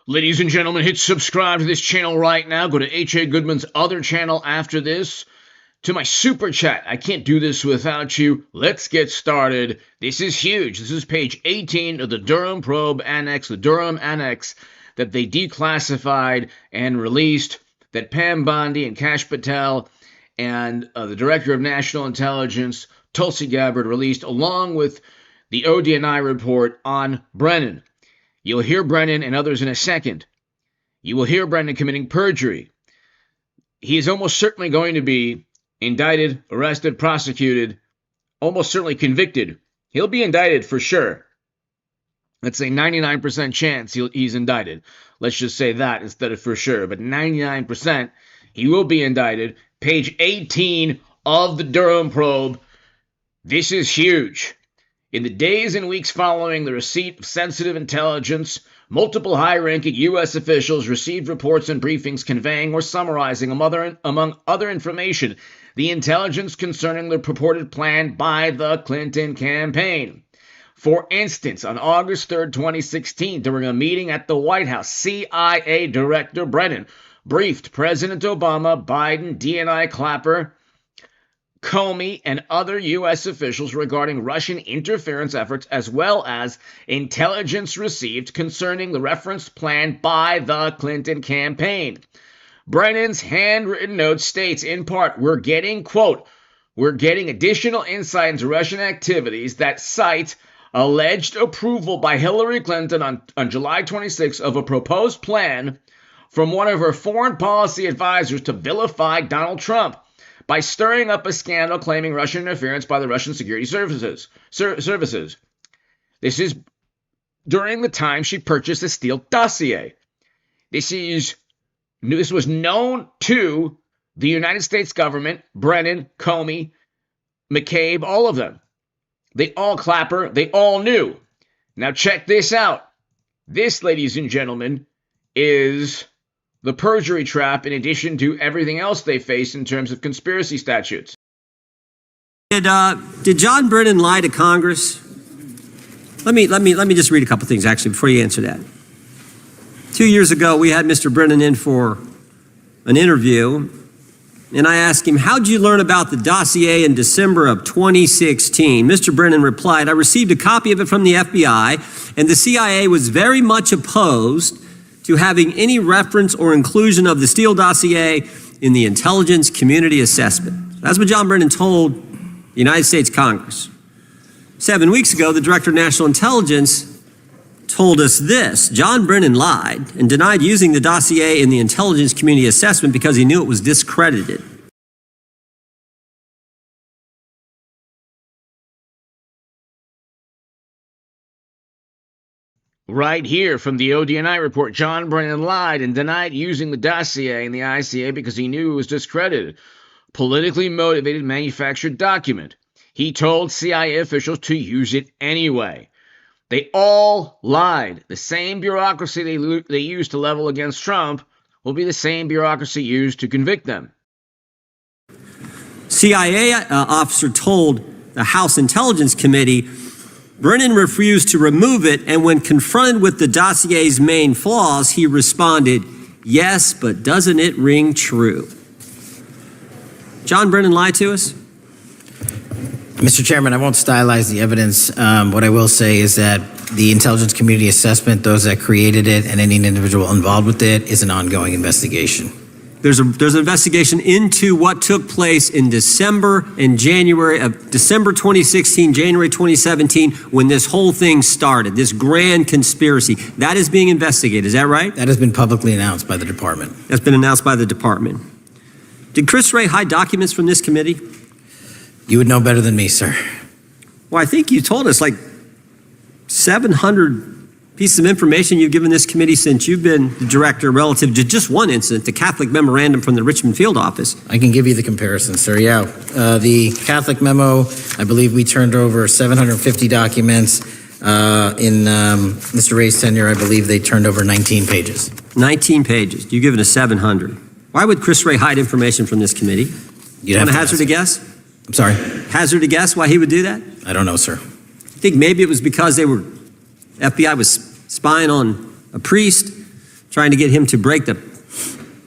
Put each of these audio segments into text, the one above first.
Ladies and gentlemen, hit subscribe to this channel right now. Go to H.A. Goodman's other channel after this. To my super chat, I can't do this without you. Let's get started. This is huge. This is page 18 of the Durham probe annex, the Durham annex that they declassified and released, that Pam Bondi and Kash Patel and the Director of National Intelligence, Tulsi Gabbard, released along with the ODNI report on Brennan. You'll hear Brennan and others in a second. You will hear Brennan committing perjury. He is almost certainly going to be indicted, arrested, prosecuted, almost certainly convicted. He'll be indicted for sure. Let's say 99% chance he's indicted. Let's just say that instead of for sure. But 99% he will be indicted. Page 18 of the Durham probe. This is huge. In the days and weeks following the receipt of sensitive intelligence, multiple high-ranking U.S. officials received reports and briefings conveying or summarizing, among other information, the intelligence concerning the purported plan by the Clinton campaign. For instance, on August 3, 2016, during a meeting at the White House, CIA Director Brennan briefed President Obama, Biden, DNI Clapper, Comey, and other U.S. officials regarding Russian interference efforts, as well as intelligence received concerning the referenced plan by the Clinton campaign. Brennan's handwritten note states, in part, we're getting additional insight into Russian activities that cite alleged approval by Hillary Clinton on July 26 of a proposed plan from one of her foreign policy advisors to vilify Donald Trump by stirring up a scandal claiming Russian interference by the Russian security services. This is during the time she purchased the Steele dossier. This was known to the United States government, Brennan, Comey, McCabe, all of them. They all Clapper, they all knew. Now check this out. This, ladies and gentlemen, is the perjury trap in addition to everything else they face in terms of conspiracy statutes. Did John Brennan lie to Congress? Let me just read a couple things actually before you answer that. 2 years ago, we had Mr. Brennan in for an interview, and I asked him, how'd you learn about the dossier in December of 2016? Mr. Brennan replied, I received a copy of it from the FBI, and the CIA was very much opposed to having any reference or inclusion of the Steele dossier in the intelligence community assessment. That's what John Brennan told the United States Congress. 7 weeks ago, the Director of National Intelligence told us this: John Brennan lied and denied using the dossier in the intelligence community assessment because he knew it was discredited. Right here from the ODNI report, John Brennan lied and denied using the dossier in the ICA because he knew it was discredited. Politically motivated manufactured document. He told CIA officials to use it anyway. They all lied. The same bureaucracy they used to level against Trump will be the same bureaucracy used to convict them. CIA officer told the House Intelligence Committee Brennan refused to remove it, and when confronted with the dossier's main flaws, he responded, yes, but doesn't it ring true? John Brennan lied to us? Mr. Chairman, I won't stylize the evidence. What I will say is that the intelligence community assessment, those that created it and any individual involved with it, is an ongoing investigation. There's an investigation into what took place in December and January of December 2016, January 2017, when this whole thing started, this grand conspiracy. That is being investigated, is that right? That has been publicly announced by the department. That's been announced by the department. Did Chris Wray hide documents from this committee? You would know better than me, sir. Well, I think you told us like 700 pieces of information you've given this committee since you've been the director relative to just one incident, the Catholic memorandum from the Richmond field office. I can give you the comparison, sir. Yeah. The Catholic memo, I believe we turned over 750 documents. In Mr. Ray's tenure, I believe they turned over 19 pages. 19 pages. You've given us 700. Why would Chris Wray hide information from this committee? You want to hazard a guess? I'm sorry? Hazard a guess why he would do that? I don't know, sir. I think maybe it was because FBI was spying on a priest. trying to get him to break the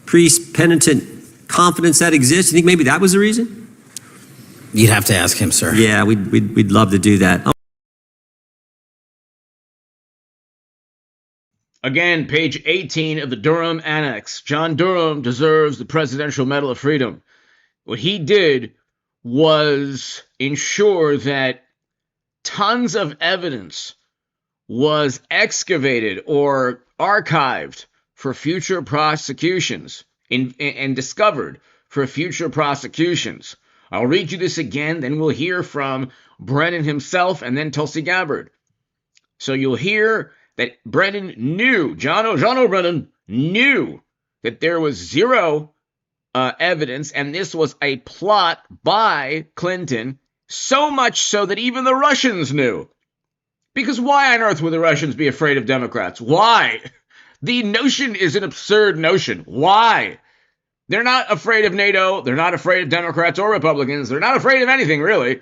priest-penitent confidence that exists? You think maybe that was the reason? You'd have to ask him, sir. Yeah, we'd love to do that. Again, page 18 of the Durham Annex. John Durham deserves the Presidential Medal of Freedom. What he did was ensure that tons of evidence was excavated or archived for future prosecutions and discovered for future prosecutions. I'll read you this again, then we'll hear from Brennan himself and then Tulsi Gabbard. So you'll hear that Brennan knew, John O'Brennan knew that there was zero evidence, and this was a plot by Clinton, so much so that even the Russians knew. Because why on earth would the Russians be afraid of Democrats? Why? The notion is an absurd notion. Why? They're not afraid of NATO. They're not afraid of Democrats or Republicans. They're not afraid of anything, really.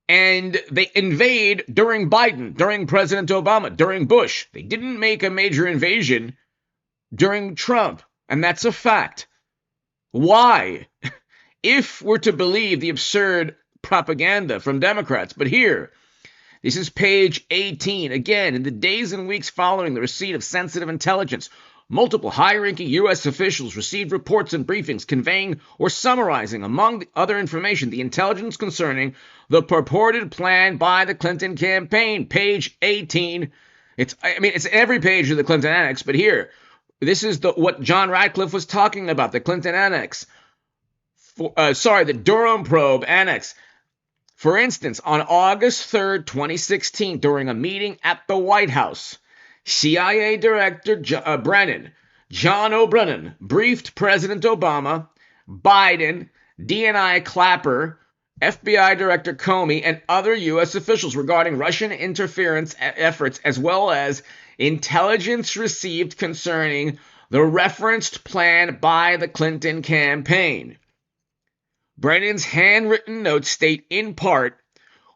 And they invade during Biden, during President Obama, during Bush. They didn't make a major invasion during Trump, and that's a fact. Why? If we're to believe the absurd propaganda from Democrats. But here, this is page 18. Again, in the days and weeks following the receipt of sensitive intelligence, multiple high-ranking U.S. officials received reports and briefings conveying or summarizing, among other information, the intelligence concerning the purported plan by the Clinton campaign. Page 18. It's every page of the Clinton Annex, but here, this is what John Ratcliffe was talking about, the Clinton Annex. The Durham Probe Annex. For instance, on August 3rd, 2016, during a meeting at the White House, CIA Director John O'Brennan, briefed President Obama, Biden, DNI Clapper, FBI Director Comey, and other U.S. officials regarding Russian interference efforts, as well as intelligence received concerning the referenced plan by the Clinton campaign. Brennan's handwritten notes state, in part,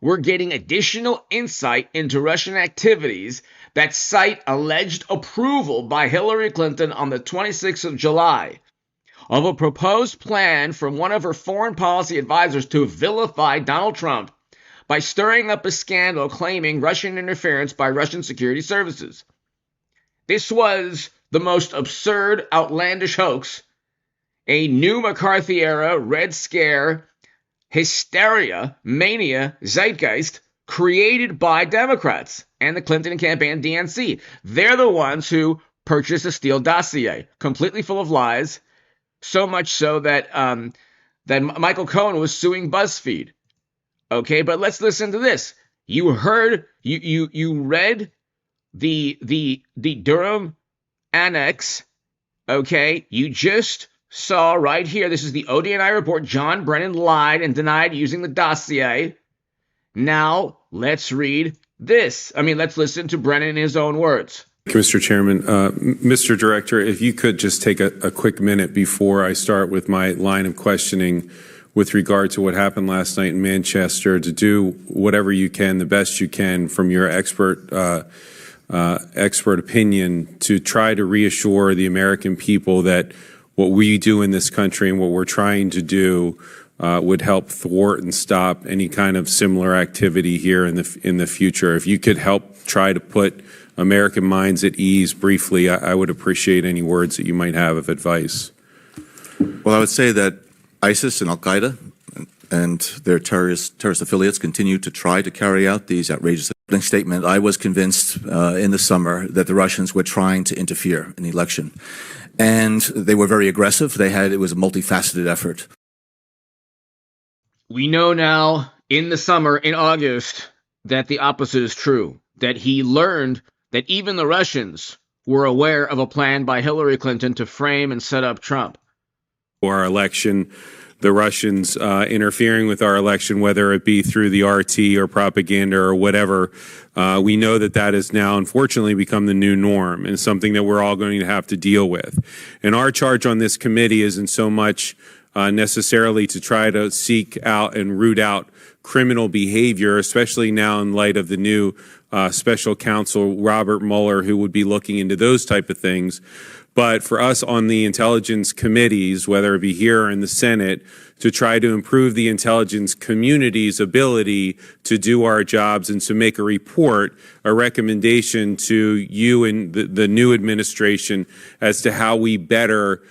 we're getting additional insight into Russian activities that cite alleged approval by Hillary Clinton on the 26th of July of a proposed plan from one of her foreign policy advisors to vilify Donald Trump by stirring up a scandal claiming Russian interference by Russian security services. This was the most absurd, outlandish hoax, a new McCarthy-era Red Scare, hysteria, mania, zeitgeist created by Democrats and the Clinton campaign DNC. They're the ones who purchased a Steele dossier, completely full of lies, so much so that Michael Cohen was suing BuzzFeed. Okay, but let's listen to this. You heard, you read the Durham Annex. Okay, you just saw right here. This is the ODNI report. John Brennan lied and denied using the dossier. Now let's read this. Let's listen to Brennan in his own words. Thank you, Mr. Chairman. Mr. Director, if you could just take a quick minute before I start with my line of questioning with regard to what happened last night in Manchester, to do whatever you can, the best you can from your expert opinion, to try to reassure the American people that what we do in this country and what we're trying to do would help thwart and stop any kind of similar activity here in the future. If you could help try to put American minds at ease briefly, I would appreciate any words that you might have of advice. Well, I would say that ISIS and Al-Qaeda and their terrorist affiliates continue to try to carry out these outrageous statements. I was convinced in the summer that the Russians were trying to interfere in the election. And they were very aggressive. It was a multifaceted effort. We know now in the summer, in August, that the opposite is true, that he learned that even the Russians were aware of a plan by Hillary Clinton to frame and set up Trump. For our election, the Russians interfering with our election, whether it be through the RT or propaganda or whatever, we know that that has now unfortunately become the new norm and something that we're all going to have to deal with. And our charge on this committee isn't so much necessarily to try to seek out and root out criminal behavior, especially now in light of the new special counsel Robert Mueller, who would be looking into those type of things. But for us on the intelligence committees, whether it be here or in the Senate, to try to improve the intelligence community's ability to do our jobs and to make a report, a recommendation to you and the new administration as to how we better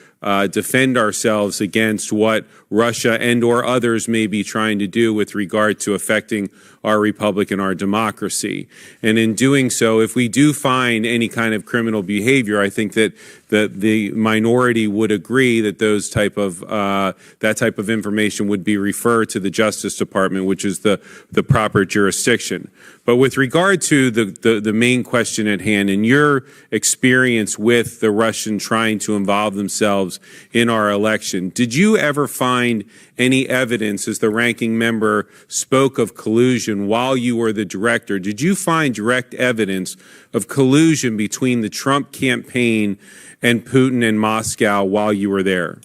defend ourselves against what Russia and or others may be trying to do with regard to affecting our republic and our democracy. And in doing so, if we do find any kind of criminal behavior, I think that the minority would agree that those type of that type of information would be referred to the Justice Department, which is the proper jurisdiction. But with regard to the main question at hand, in your experience with the Russian trying to involve themselves in our election, did you ever find any evidence, as the ranking member spoke of collusion while you were the director, did you find direct evidence of collusion between the Trump campaign and Putin and Moscow while you were there?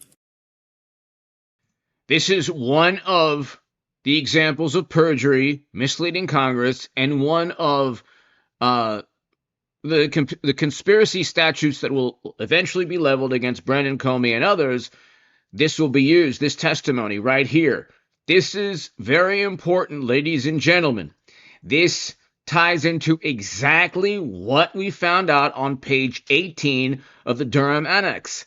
This is one of the examples of perjury, misleading Congress, and one of the conspiracy statutes that will eventually be leveled against Brennan, Comey, and others. This will be used, this testimony right here. This is very important, ladies and gentlemen. This ties into exactly what we found out on page 18 of the Durham Annex.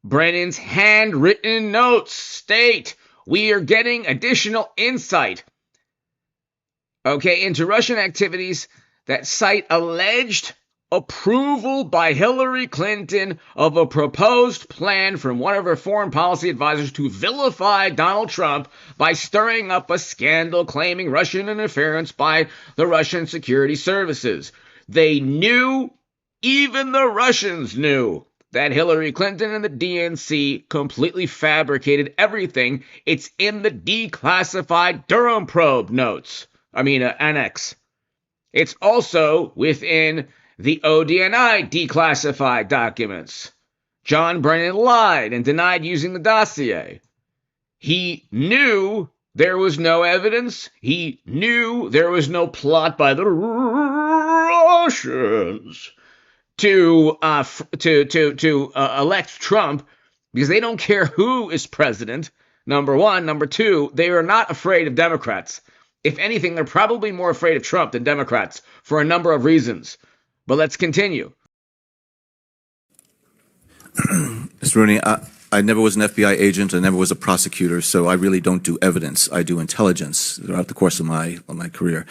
Brennan's handwritten notes state, we are getting additional insight, into Russian activities that cite alleged approval by Hillary Clinton of a proposed plan from one of her foreign policy advisors to vilify Donald Trump by stirring up a scandal claiming Russian interference by the Russian security services. They knew, even the Russians knew, that Hillary Clinton and the DNC completely fabricated everything. It's in the declassified Durham probe notes. Annex. It's also within the ODNI declassified documents. John Brennan lied and denied using the dossier. He knew there was no evidence. He knew there was no plot by the Russians to elect Trump, because they don't care who is president, number one. Number two, they are not afraid of Democrats. If anything, they're probably more afraid of Trump than Democrats for a number of reasons. But let's continue. Mr. Rooney, I never was an FBI agent. I never was a prosecutor, so I really don't do evidence. I do intelligence throughout the course of my career.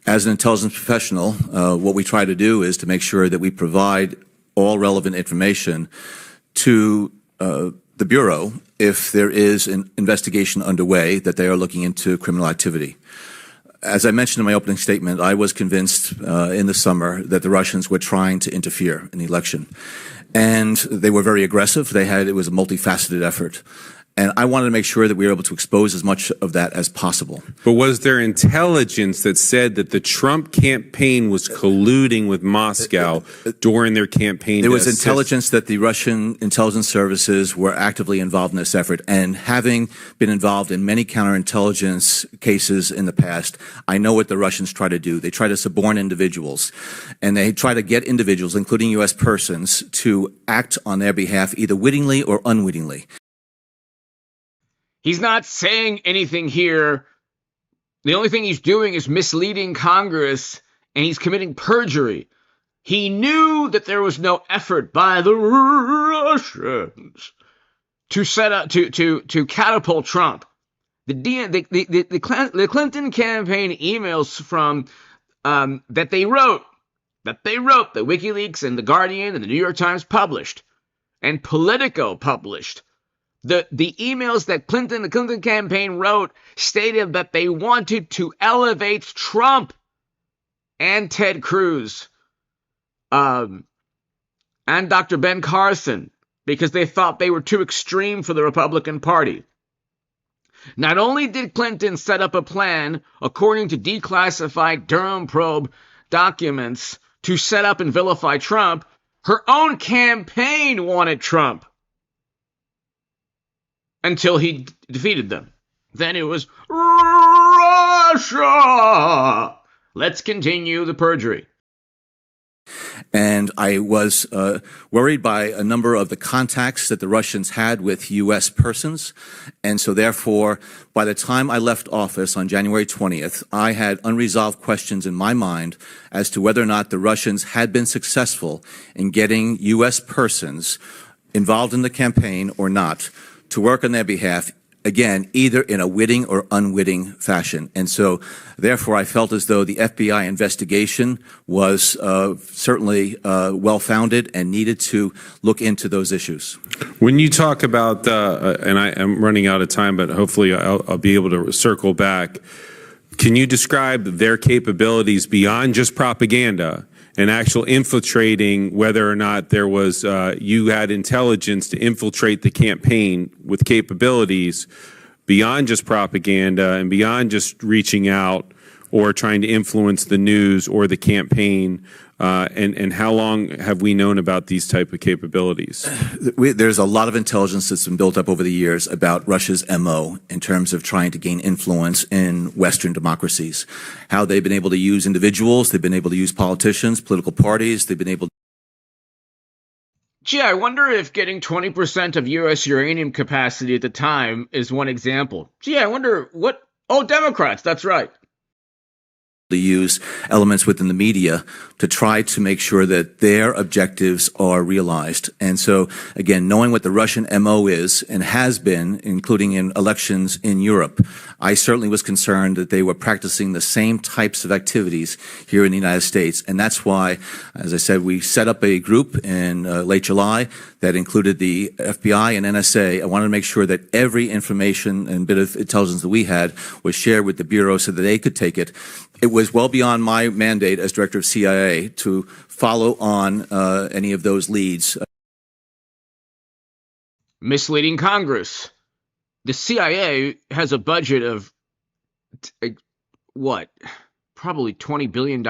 As an intelligence professional, what we try to do is to make sure that we provide all relevant information to the Bureau if there is an investigation underway that they are looking into criminal activity. As I mentioned in my opening statement, I was convinced in the summer that the Russians were trying to interfere in the election. And they were very aggressive. It was a multifaceted effort. And I wanted to make sure that we were able to expose as much of that as possible. But was there intelligence that said that the Trump campaign was colluding with Moscow during their campaign? There was intelligence that the Russian intelligence services were actively involved in this effort. And having been involved in many counterintelligence cases in the past, I know what the Russians try to do. They try to suborn individuals. And they try to get individuals, including U.S. persons, to act on their behalf either wittingly or unwittingly. He's not saying anything here. The only thing he's doing is misleading Congress, and he's committing perjury. He knew that there was no effort by the Russians to set up to catapult Trump. The Clinton campaign emails from that they wrote, that WikiLeaks and The Guardian and the New York Times published, and Politico published. The emails that the Clinton campaign wrote stated that they wanted to elevate Trump and Ted Cruz and Dr. Ben Carson because they thought they were too extreme for the Republican Party. Not only did Clinton set up a plan, according to declassified Durham probe documents, to set up and vilify Trump, her own campaign wanted Trump. Until he defeated them. Then it was Russia. Let's continue the perjury. And I was worried by a number of the contacts that the Russians had with U.S. persons. And so therefore, by the time I left office on January 20th, I had unresolved questions in my mind as to whether or not the Russians had been successful in getting U.S. persons involved in the campaign or not to work on their behalf, again, either in a witting or unwitting fashion. And so, therefore, I felt as though the FBI investigation was certainly well-founded and needed to look into those issues. When you talk about, and I am running out of time, but hopefully I'll be able to circle back, can you describe their capabilities beyond just propaganda and actual infiltrating, whether or not there was, you had intelligence to infiltrate the campaign with capabilities beyond just propaganda and beyond just reaching out or trying to influence the news or the campaign? And how long have we known about these type of capabilities? There's a lot of intelligence that's been built up over the years about Russia's MO in terms of trying to gain influence in Western democracies. How they've been able to use individuals, they've been able to use politicians, political parties, they've been able to... Gee, I wonder if getting 20% of U.S. uranium capacity at the time is one example. Gee, I wonder what... Oh, Democrats, that's right. To use elements within the media to try to make sure that their objectives are realized. And so, again, knowing what the Russian MO is and has been, including in elections in Europe, I certainly was concerned that they were practicing the same types of activities here in the United States. And that's why, as I said, we set up a group in late July that included the FBI and NSA. I wanted to make sure that every information and bit of intelligence that we had was shared with the Bureau so that they could take it. It was well beyond my mandate as director of CIA to follow on any of those leads. Misleading Congress. The CIA has a budget of, what, probably $20 billion?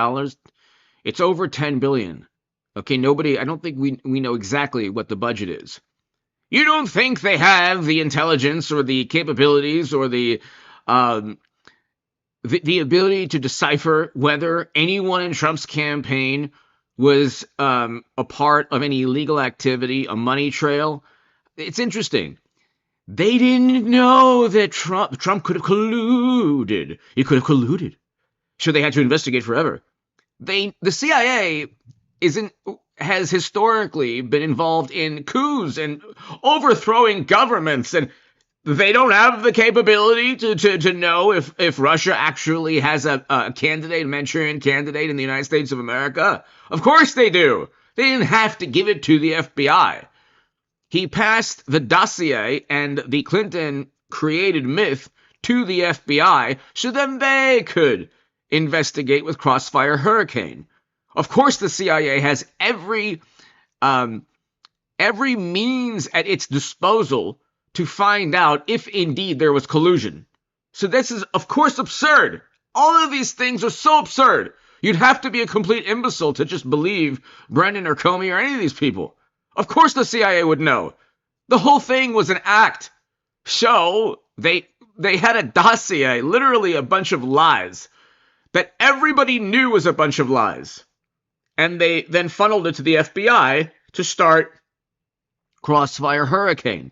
It's over $10 billion. Okay, I don't think we know exactly what the budget is. You don't think they have the intelligence or the capabilities or the ability to decipher whether anyone in Trump's campaign was a part of any illegal activity, a money trail? It's interesting. They didn't know that Trump could have colluded. He could have colluded. Sure, they had to investigate forever. The CIA has historically been involved in coups and overthrowing governments, and they don't have the capability to know if Russia actually has a candidate, a Manchurian candidate in the United States of America. Of course they do. They didn't have to give it to the FBI. He passed the dossier and the Clinton-created myth to the FBI so then they could investigate with Crossfire Hurricane. Of course the CIA has every means at its disposal to find out if indeed there was collusion. So this is, of course, absurd. All of these things are so absurd. You'd have to be a complete imbecile to just believe Brennan or Comey or any of these people. Of course the CIA would know. The whole thing was an act. So they had a dossier, literally a bunch of lies, that everybody knew was a bunch of lies. And they then funneled it to the FBI to start Crossfire Hurricane.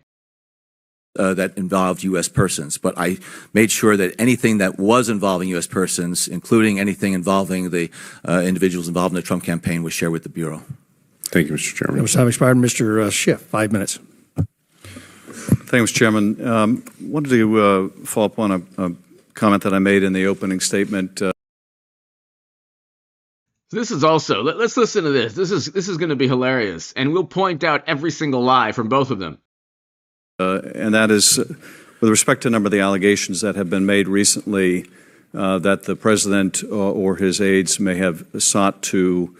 That involved U.S. persons, but I made sure that anything that was involving U.S. persons, including anything involving the individuals involved in the Trump campaign, was shared with the Bureau. Thank you, Mr. Chairman. Time expired. Mr. Schiff, 5 minutes. Thank you, Mr. Chairman. Wanted to follow up on a comment that I made in the opening statement. This is also, let's listen to this. This is going to be hilarious, and we'll point out every single lie from both of them. And that is with respect to a number of the allegations that have been made recently that the president or his aides may have sought to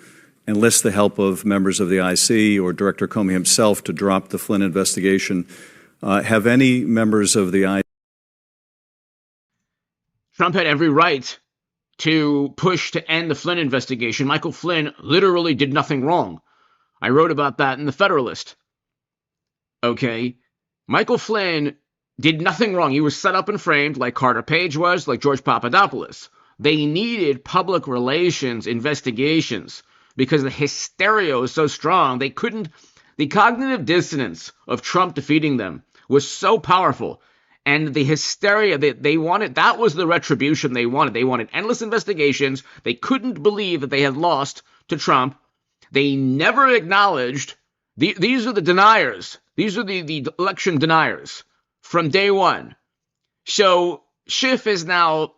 enlist the help of members of the IC or Director Comey himself to drop the Flynn investigation. Have any members of the IC... Trump had every right to push to end the Flynn investigation. Michael Flynn literally did nothing wrong. I wrote about that in the Federalist. Okay? Michael Flynn did nothing wrong. He was set up and framed like Carter Page was, like George Papadopoulos. They needed public relations investigations because the hysteria was so strong. They couldn't, the cognitive dissonance of Trump defeating them was so powerful. And the hysteria that they wanted, that was the retribution they wanted. They wanted endless investigations. They couldn't believe that they had lost to Trump. They never acknowledged, these are the deniers. These are the election deniers from day one. So Schiff is now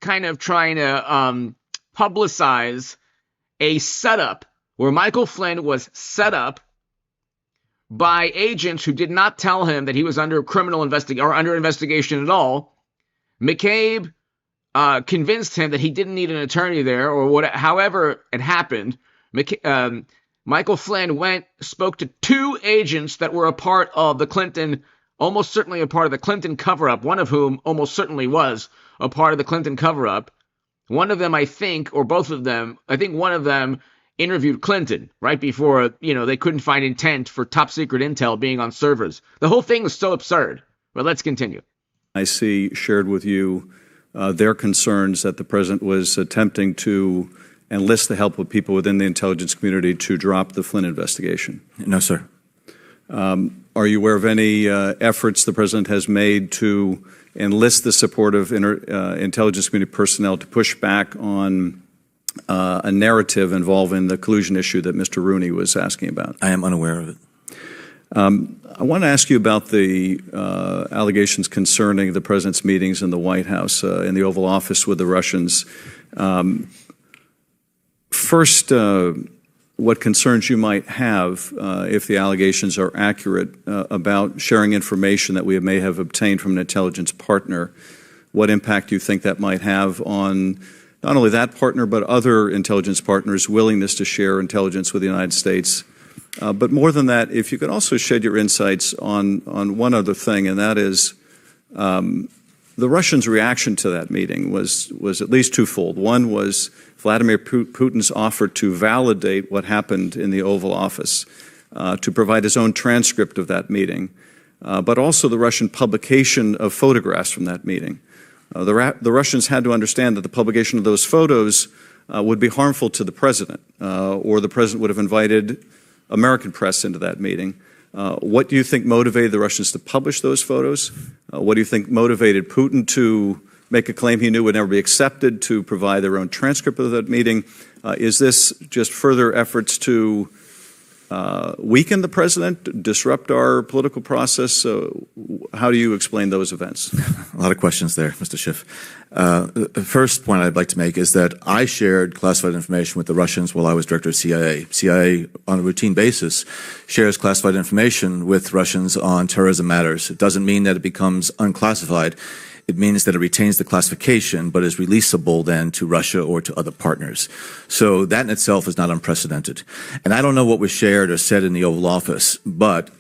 kind of trying to publicize a setup where Michael Flynn was set up by agents who did not tell him that he was under criminal investigation at all. McCabe convinced him that he didn't need an attorney there, or however it happened. Michael Flynn spoke to two agents that were a part of the Clinton, almost certainly a part of the Clinton cover-up, one of whom almost certainly was a part of the Clinton cover-up. One of them, I think, or both of them, I think one of them interviewed Clinton right before, they couldn't find intent for top secret intel being on servers. The whole thing was so absurd. But let's continue. I see shared with you their concerns that the president was attempting to enlist the help of people within the intelligence community to drop the Flynn investigation. No, sir. Are you aware of any efforts the president has made to enlist the support of intelligence community personnel to push back on a narrative involving the collusion issue that Mr. Rooney was asking about? I am unaware of it. I want to ask you about the allegations concerning the president's meetings in the White House, in the Oval Office with the Russians. First, what concerns you might have if the allegations are accurate about sharing information that we may have obtained from an intelligence partner. What impact do you think that might have on not only that partner, but other intelligence partners' willingness to share intelligence with the United States? But more than that, if you could also shed your insights on one other thing, and that is the Russians' reaction to that meeting was at least twofold. One was Vladimir Putin's offer to validate what happened in the Oval Office, to provide his own transcript of that meeting, but also the Russian publication of photographs from that meeting. The Russians had to understand that the publication of those photos would be harmful to the president, or the president would have invited American press into that meeting. What do you think motivated the Russians to publish those photos? What do you think motivated Putin to make a claim he knew would never be accepted, to provide their own transcript of that meeting? Is this just further efforts to weaken the president, disrupt our political process? How do you explain those events? A lot of questions there, Mr. Schiff. The first point I'd like to make is that I shared classified information with the Russians while I was director of CIA. CIA, on a routine basis, shares classified information with Russians on terrorism matters. It doesn't mean that it becomes unclassified. It means that it retains the classification, but is releasable then to Russia or to other partners. So that in itself is not unprecedented. And I don't know what was shared or said in the Oval Office, but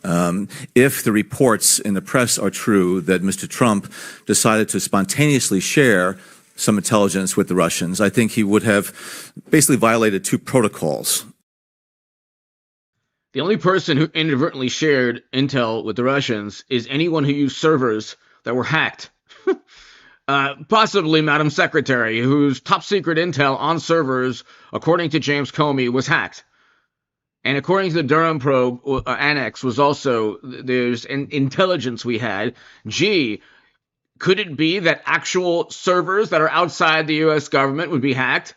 if the reports in the press are true that Mr. Trump decided to spontaneously share some intelligence with the Russians, I think he would have basically violated two protocols. The only person who inadvertently shared intel with the Russians is anyone who used servers that were hacked. Possibly Madam Secretary, whose top secret intel on servers, according to James Comey, was hacked. And according to the Durham probe, Annex was also, there's intelligence we had. Gee, could it be that actual servers that are outside the U.S. government would be hacked?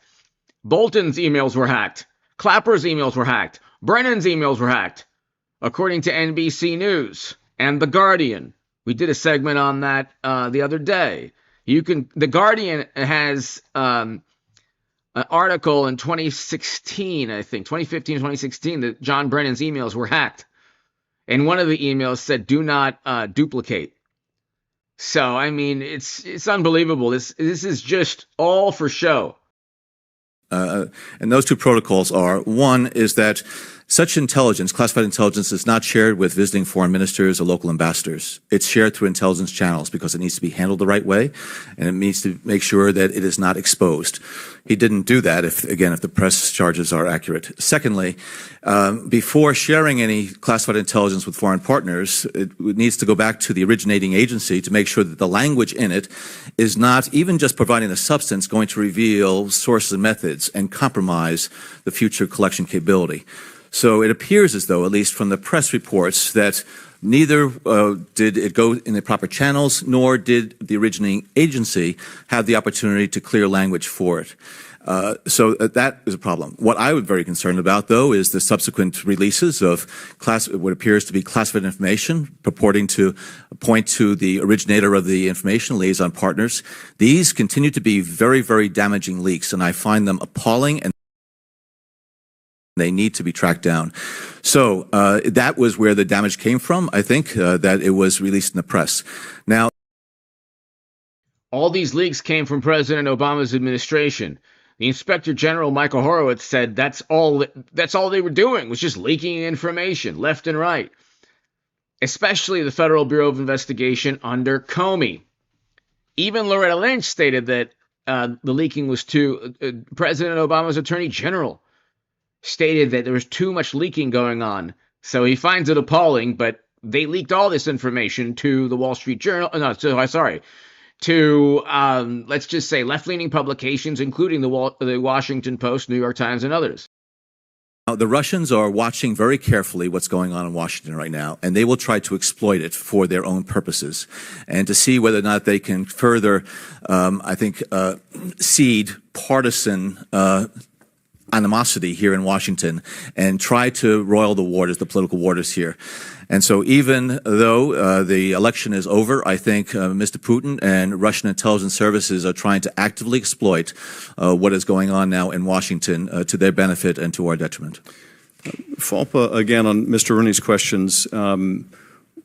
Bolton's emails were hacked. Clapper's emails were hacked. Brennan's emails were hacked, according to NBC News and The Guardian. We did a segment on that the other day. The Guardian has an article in 2016, I think, 2015, 2016, that John Brennan's emails were hacked. And one of the emails said, do not duplicate. So, I mean, it's unbelievable. This is just all for show. And those two protocols are, one is that Such intelligence, classified intelligence, is not shared with visiting foreign ministers or local ambassadors. It's shared through intelligence channels because it needs to be handled the right way, and it needs to make sure that it is not exposed. He didn't do that, if the press charges are accurate. Secondly, before sharing any classified intelligence with foreign partners, it needs to go back to the originating agency to make sure that the language in it is not, even just providing the substance, going to reveal sources and methods and compromise the future collection capability. So it appears as though, at least from the press reports, that neither did it go in the proper channels, nor did the originating agency have the opportunity to clear language for it. So that is a problem. What I was very concerned about, though, is the subsequent releases of what appears to be classified information purporting to point to the originator of the information, liaison partners. These continue to be very, very damaging leaks, and I find them appalling, and they need to be tracked down. So that was where the damage came from, I think, that it was released in the press. Now, all these leaks came from President Obama's administration. The Inspector General, Michael Horowitz, said that's all they were doing, was just leaking information left and right, especially the Federal Bureau of Investigation under Comey. Even Loretta Lynch stated that the leaking was to President Obama's Attorney General. Stated that there was too much leaking going on. So he finds it appalling, but they leaked all this information to the Wall Street Journal. To let's just say left-leaning publications, including the Washington Post, New York Times, and others. Now, the Russians are watching very carefully what's going on in Washington right now, and they will try to exploit it for their own purposes, and to see whether or not they can further, seed partisan animosity here in Washington and try to roil the waters, the political waters here. And so even though the election is over, I think Mr. Putin and Russian intelligence services are trying to actively exploit what is going on now in Washington to their benefit and to our detriment. Falpa, again, on Mr. Rooney's questions,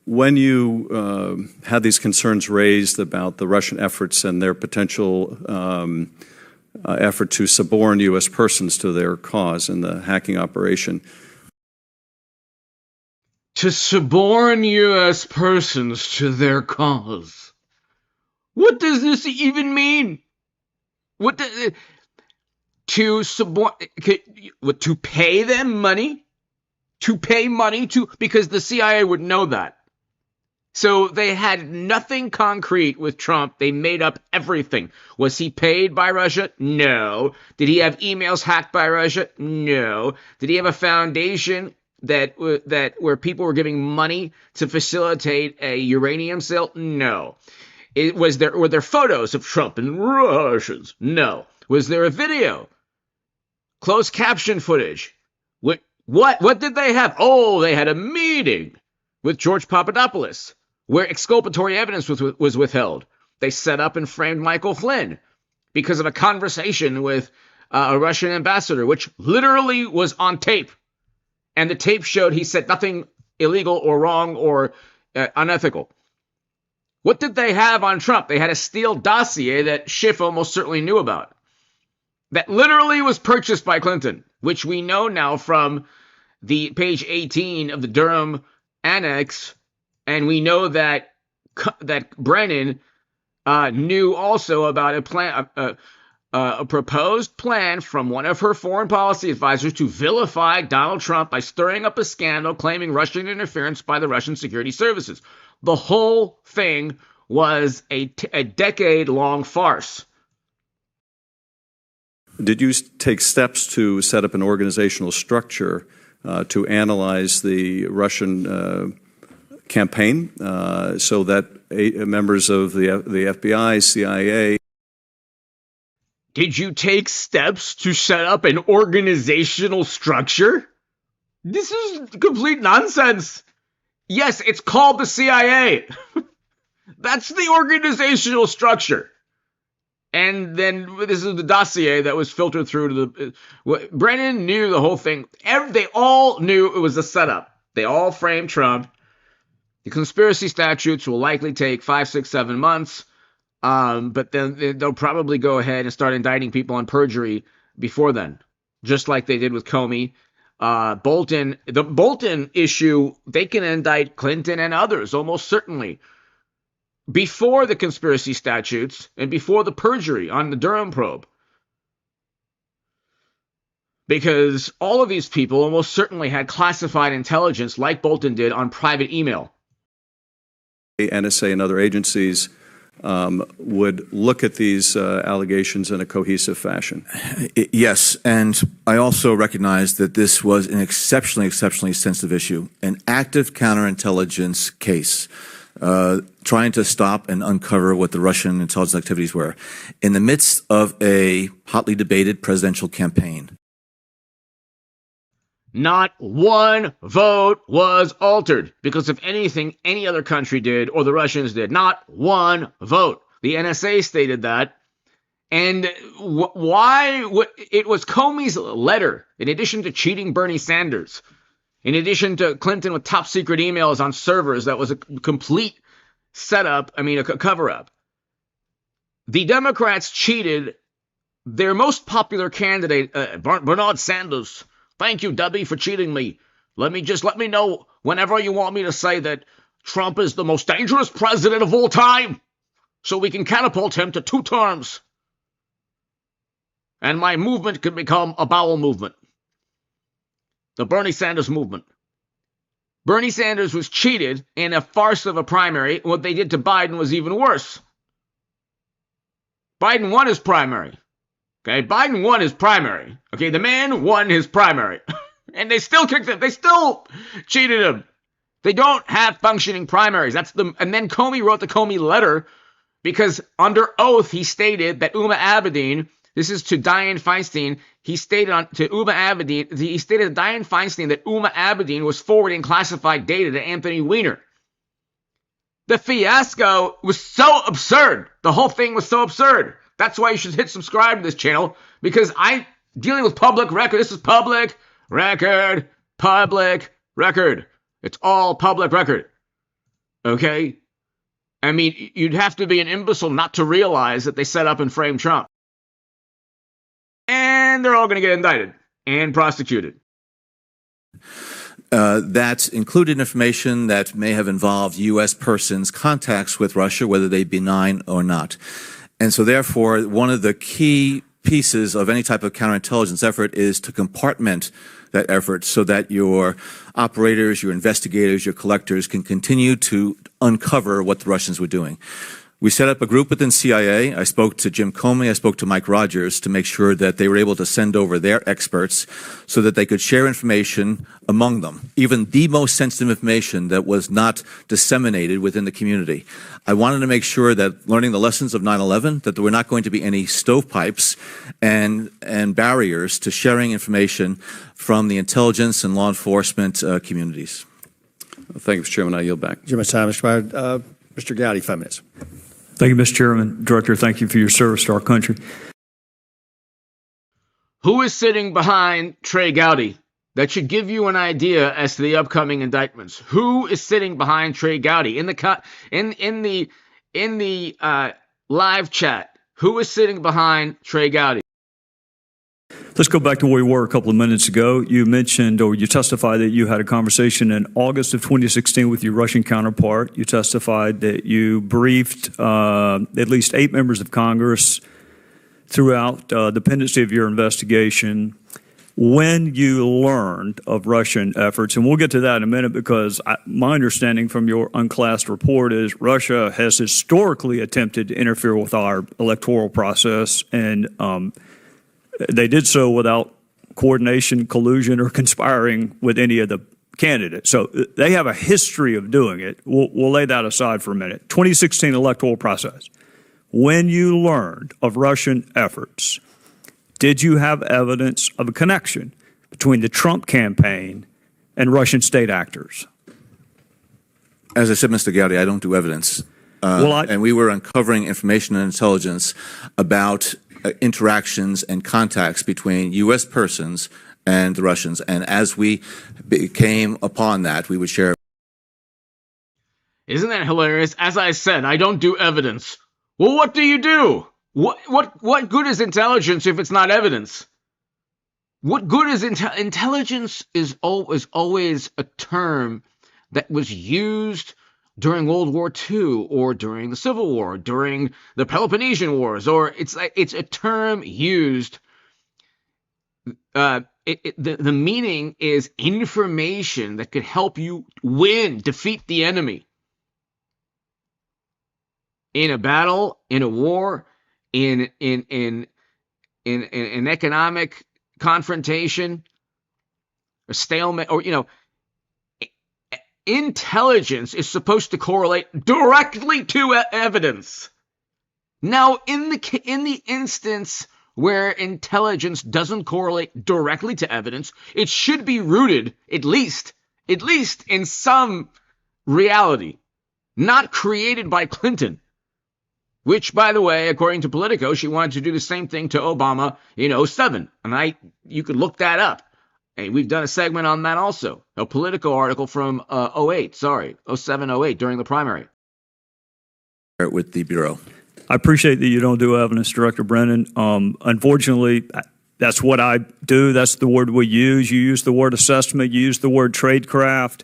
when you had these concerns raised about the Russian efforts and their potential effort to suborn U.S. persons to their cause in the hacking operation. To suborn U.S. persons to their cause. What does this even mean? To suborn? To pay them money? To pay money to? Because the CIA would know that. So they had nothing concrete with Trump. They made up everything. Was he paid by Russia? No. Did he have emails hacked by Russia? No. Did he have a foundation that where people were giving money to facilitate a uranium sale? No. Were there photos of Trump and Russians? No. Was there a video? Closed caption footage? What did they have? Oh, they had a meeting with George Papadopoulos, where exculpatory evidence was withheld. They set up and framed Michael Flynn because of a conversation with a Russian ambassador, which literally was on tape. And the tape showed he said nothing illegal or wrong or unethical. What did they have on Trump? They had a Steele dossier that Schiff almost certainly knew about, that literally was purchased by Clinton, which we know now from the page 18 of the Durham Annex. And we know that Brennan knew also about a proposed plan from one of her foreign policy advisors to vilify Donald Trump by stirring up a scandal claiming Russian interference by the Russian security services. The whole thing was a decade-long farce. Did you take steps to set up an organizational structure to analyze the Russian campaign so that members of the FBI, CIA... Did you take steps to set up an organizational structure? This is complete nonsense. Yes, it's called the CIA. That's the organizational structure. And then this is the dossier that was filtered through to the... Brennan knew the whole thing. They all knew it was a setup. They all framed Trump. The conspiracy statutes will likely take 5, 6, 7 months, but then they'll probably go ahead and start indicting people on perjury before then, just like they did with Comey. Bolton, the Bolton issue, they can indict Clinton and others, almost certainly, before the conspiracy statutes and before the perjury on the Durham probe. Because all of these people almost certainly had classified intelligence like Bolton did on private email. The NSA and other agencies would look at these allegations in a cohesive fashion. Yes, and I also recognize that this was an exceptionally sensitive issue, an active counterintelligence case, trying to stop and uncover what the Russian intelligence activities were in the midst of a hotly debated presidential campaign. Not one vote was altered because of anything any other country did or the Russians did. Not one vote. The NSA stated that. And why? It was Comey's letter, in addition to cheating Bernie Sanders, in addition to Clinton with top secret emails on servers that was a complete setup, a cover-up. The Democrats cheated their most popular candidate, Bernard Sanders. Thank you, Debbie, for cheating me. Let me know whenever you want me to say that Trump is the most dangerous president of all time, so we can catapult him to 2 terms. And my movement can become a bowel movement. The Bernie Sanders movement. Bernie Sanders was cheated in a farce of a primary. What they did to Biden was even worse. Biden won his primary. Okay, Biden won his primary. Okay, the man won his primary. And they still kicked him. They still cheated him. They don't have functioning primaries. And then Comey wrote the Comey letter because under oath he stated that Uma Abedin, this is to Dianne Feinstein, he stated to Dianne Feinstein that Uma Abedin was forwarding classified data to Anthony Weiner. The fiasco was so absurd. The whole thing was so absurd. That's why you should hit subscribe to this channel, because I'm dealing with public record. This is public record, public record. It's all public record. Okay? You'd have to be an imbecile not to realize that they set up and framed Trump. And they're all going to get indicted and prosecuted. That included information that may have involved U.S. persons' contacts with Russia, whether they be benign or not. And so therefore, one of the key pieces of any type of counterintelligence effort is to compartment that effort so that your operators, your investigators, your collectors can continue to uncover what the Russians were doing. We set up a group within CIA. I spoke to Jim Comey. I spoke to Mike Rogers to make sure that they were able to send over their experts so that they could share information among them, even the most sensitive information that was not disseminated within the community. I wanted to make sure that, learning the lessons of 9/11, that there were not going to be any stovepipes and barriers to sharing information from the intelligence and law enforcement communities. Thank you, Mr. Chairman. I yield back. Too much time, Mr. Pryor. Mr. Gowdy, 5 minutes. Thank you, Mr. Chairman. Director, thank you for your service to our country. Who is sitting behind Trey Gowdy? That should give you an idea as to the upcoming indictments. Who is sitting behind Trey Gowdy in the live chat? Who is sitting behind Trey Gowdy? Let's go back to where we were a couple of minutes ago. You mentioned, or you testified, that you had a conversation in August of 2016 with your Russian counterpart. You testified that you briefed at least 8 members of Congress throughout the pendency of your investigation when you learned of Russian efforts. And we'll get to that in a minute, because my understanding from your unclassed report is Russia has historically attempted to interfere with our electoral process, and they did so without coordination, collusion, or conspiring with any of the candidates. So they have a history of doing it. We'll lay that aside for a minute. 2016 electoral process. When you learned of Russian efforts, did you have evidence of a connection between the Trump campaign and Russian state actors? As I said, Mr. Gowdy, I don't do evidence. And we were uncovering information and intelligence about interactions and contacts between U.S. persons and the Russians. And as we came upon that, we would share. Isn't that hilarious? As I said, I don't do evidence. Well, what do you do? What good is intelligence if it's not evidence? What good is intelligence? Is always a term that was used during World War II or during the Civil War, during the Peloponnesian Wars, or it's a term used. The meaning is information that could help you defeat the enemy in a battle, in a war, in an economic confrontation, a stalemate, or intelligence is supposed to correlate directly to evidence. Now, in the instance where intelligence doesn't correlate directly to evidence, it should be rooted at least in some reality, not created by Clinton. Which, by the way, according to Politico, she wanted to do the same thing to Obama in 2007. And you could look that up. And we've done a segment on that also. A Politico article from 07, 08, during the primary. With the Bureau. I appreciate that you don't do evidence, Director Brennan. Unfortunately, that's what I do. That's the word we use. You use the word assessment. You use the word tradecraft.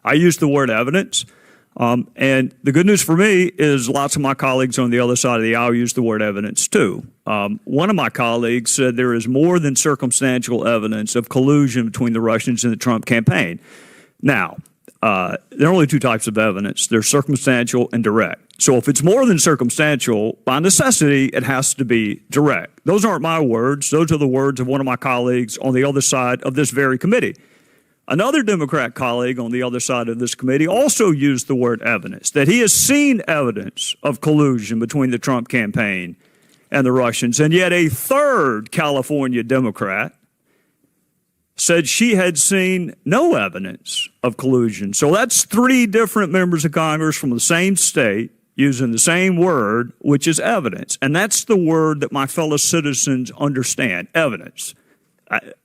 I use the word evidence. And the good news for me is lots of my colleagues on the other side of the aisle use the word evidence too. One of my colleagues said there is more than circumstantial evidence of collusion between the Russians and the Trump campaign. Now, there are only two types of evidence. There's circumstantial and direct. So if it's more than circumstantial, by necessity, it has to be direct. Those aren't my words. Those are the words of one of my colleagues on the other side of this very committee. Another Democrat colleague on the other side of this committee also used the word evidence, that he has seen evidence of collusion between the Trump campaign and the Russians. And yet a third California Democrat said she had seen no evidence of collusion. So that's three different members of Congress from the same state using the same word, which is evidence. And that's the word that my fellow citizens understand, evidence.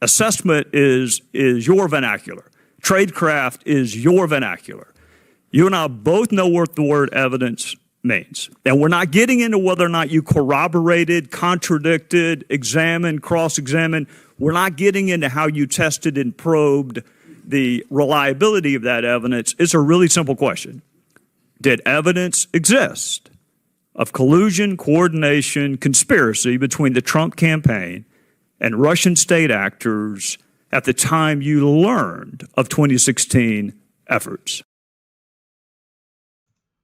Assessment is your vernacular. Tradecraft is your vernacular. You and I both know what the word evidence means. And we're not getting into whether or not you corroborated, contradicted, examined, cross-examined. We're not getting into how you tested and probed the reliability of that evidence. It's a really simple question. Did evidence exist of collusion, coordination, conspiracy between the Trump campaign and Russian state actors at the time you learned of 2016 efforts?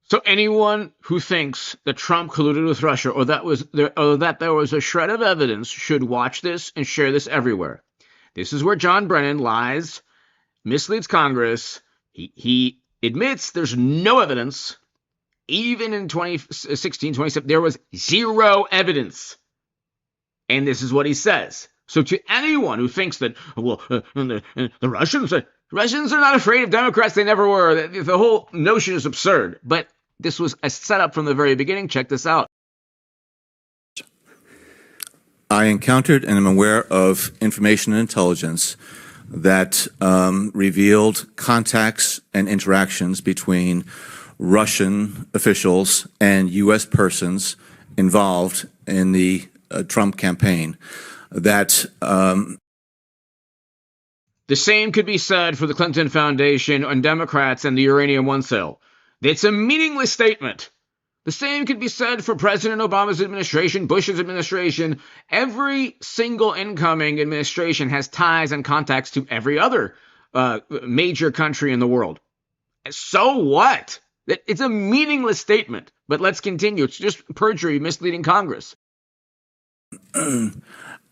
So anyone who thinks that Trump colluded with Russia or that there was a shred of evidence should watch this and share this everywhere. This is where John Brennan lies, misleads Congress. He admits there's no evidence. Even in 2016, 2017, there was zero evidence. And this is what he says. So to anyone who thinks that, the Russians are not afraid of Democrats, they never were. The whole notion is absurd. But this was a setup from the very beginning. Check this out. I encountered and am aware of information and intelligence that revealed contacts and interactions between Russian officials and U.S. persons involved in the Trump campaign. That the same could be said for the Clinton Foundation and Democrats and the Uranium One sale. It's a meaningless statement. The same could be said for President Obama's administration, Bush's administration. Every single incoming administration has ties and contacts to every other major country in the world. So what? It's a meaningless statement. But let's continue. It's just perjury, misleading Congress.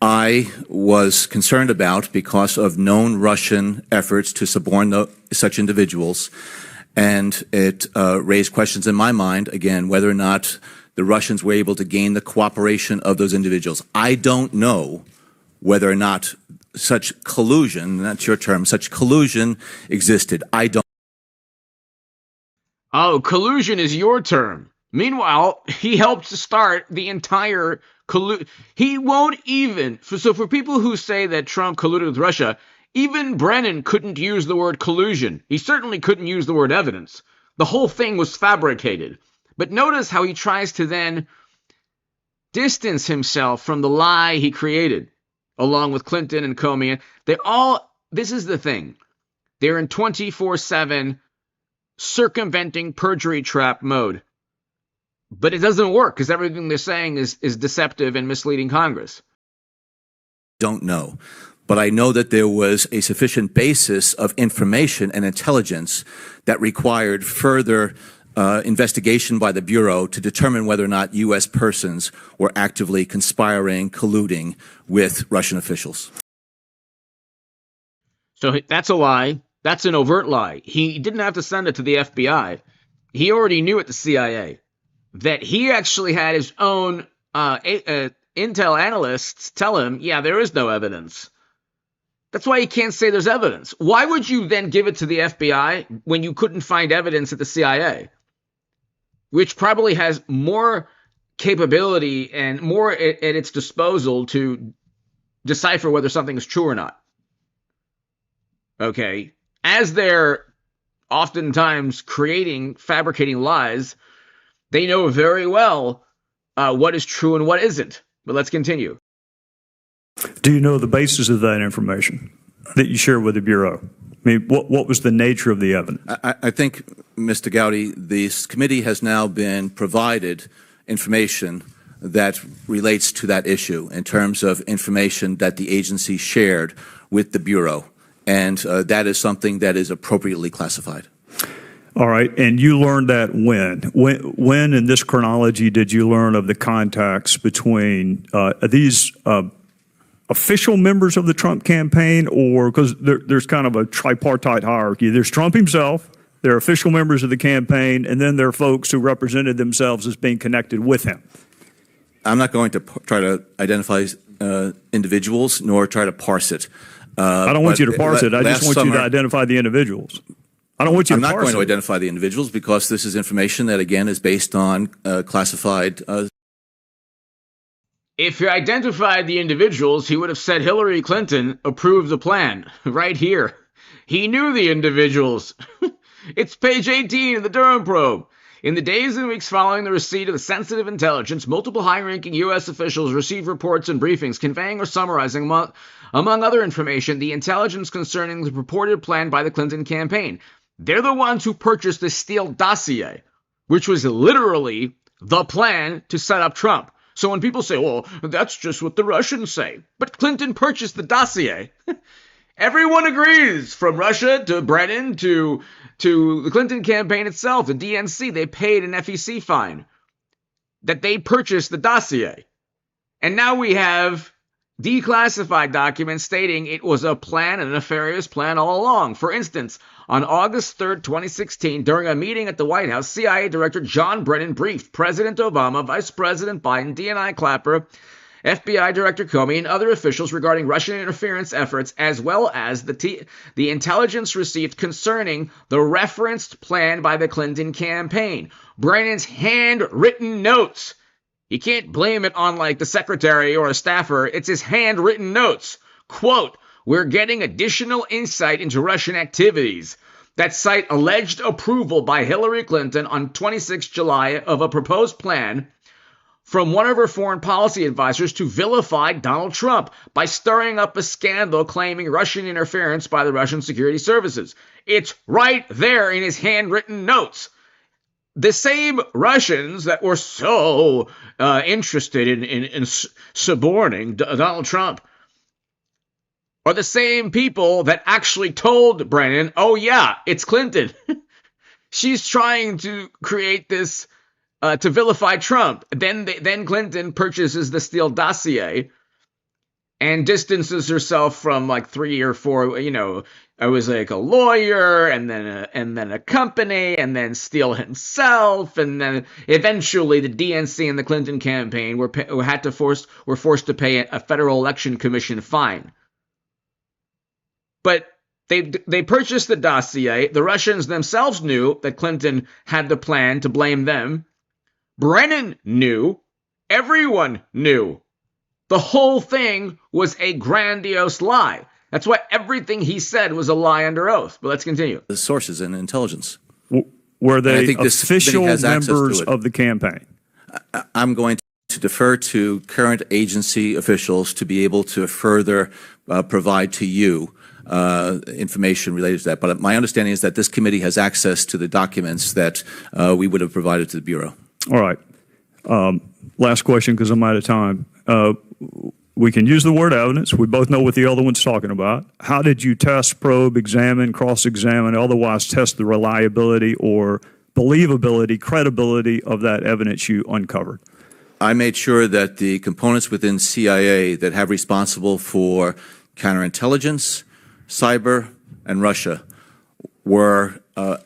I was concerned about because of known Russian efforts to suborn such individuals. And it raised questions in my mind, again, whether or not the Russians were able to gain the cooperation of those individuals. I don't know whether or not such collusion, that's your term, such collusion existed. I don't. Oh, collusion is your term. Meanwhile, he helped to start the entire collusion. He won't even, so for people who say that Trump colluded with Russia, even Brennan couldn't use the word collusion. He certainly couldn't use the word evidence. The whole thing was fabricated. But notice how he tries to then distance himself from the lie he created. along with Clinton and Comey. This is the thing. They're in 24/7 circumventing perjury trap mode. But it doesn't work because everything they're saying is deceptive and misleading Congress. Don't know. But I know that there was a sufficient basis of information and intelligence that required further investigation by the Bureau to determine whether or not U.S. persons were actively conspiring, colluding with Russian officials. So that's a lie. That's an overt lie. He didn't have to send it to the FBI. He already knew at the CIA that he actually had his own intel analysts tell him, yeah, there is no evidence. That's why he can't say there's evidence. Why would you then give it to the FBI when you couldn't find evidence at the CIA, which probably has more capability and more at its disposal to decipher whether something is true or not? Okay. As they're oftentimes fabricating lies, they know very well what is true and what isn't. But let's continue. Do you know the basis of that information that you share with the Bureau? I mean, what was the nature of the evidence? I think, Mr. Gowdy, this committee has now been provided information that relates to that issue in terms of information that the agency shared with the Bureau. And that is something that is appropriately classified. All right, and you learned that when in this chronology did you learn of the contacts between these official members of the Trump campaign, or because there's kind of a tripartite hierarchy? There's Trump himself, there are official members of the campaign, and then there are folks who represented themselves as being connected with him. I'm not going to try to identify individuals nor try to parse it. I don't want you to parse it. I just want you to identify the individuals. I don't want you to parse it. I'm not going to identify the individuals because this is information that, again, is based on classified. If he identified the individuals, he would have said Hillary Clinton approved the plan right here. He knew the individuals. It's page 18 of the Durham probe. In the days and weeks following the receipt of the sensitive intelligence, multiple high-ranking U.S. officials received reports and briefings conveying or summarizing, among other information, the intelligence concerning the purported plan by the Clinton campaign. They're the ones who purchased the Steele dossier, which was literally the plan to set up Trump. So when people say, well, that's just what the Russians say, but Clinton purchased the dossier. Everyone agrees, from Russia to Brennan to the Clinton campaign itself, the DNC, they paid an FEC fine that they purchased the dossier. And now we have declassified documents stating it was a plan, a nefarious plan all along. For instance, on August 3rd, 2016, during a meeting at the White House, CIA Director John Brennan briefed President Obama, Vice President Biden, DNI Clapper, FBI Director Comey, and other officials regarding Russian interference efforts, as well as the intelligence received concerning the referenced plan by the Clinton campaign. Brennan's handwritten notes. You can't blame it on like the secretary or a staffer. It's his handwritten notes. Quote, "We're getting additional insight into Russian activities that cite alleged approval by Hillary Clinton on 26 July of a proposed plan from one of her foreign policy advisors to vilify Donald Trump by stirring up a scandal claiming Russian interference by the Russian security services." It's right there in his handwritten notes. The same Russians that were so interested in suborning Donald Trump are the same people that actually told Brennan, oh yeah, it's Clinton. She's trying to create this to vilify Trump. Then Clinton purchases the Steele dossier and distances herself from like 3 or 4, I was like a lawyer and then a company and then Steele himself. And then eventually the DNC and the Clinton campaign were forced to pay a Federal Election Commission fine. But they purchased the dossier. The Russians themselves knew that Clinton had the plan to blame them. Brennan knew. Everyone knew. The whole thing was a grandiose lie. That's why everything he said was a lie under oath. But let's continue. The sources and intelligence. Were they official members of the campaign? I'm going to defer to current agency officials to be able to further provide to you information related to that. But my understanding is that this committee has access to the documents that we would have provided to the Bureau. All right. Last question, because I'm out of time. We can use the word evidence. We both know what the other one's talking about. How did you test, probe, examine, cross-examine, otherwise test the reliability or believability, credibility of that evidence you uncovered? I made sure that the components within CIA that have responsible for counterintelligence, cyber, and Russia were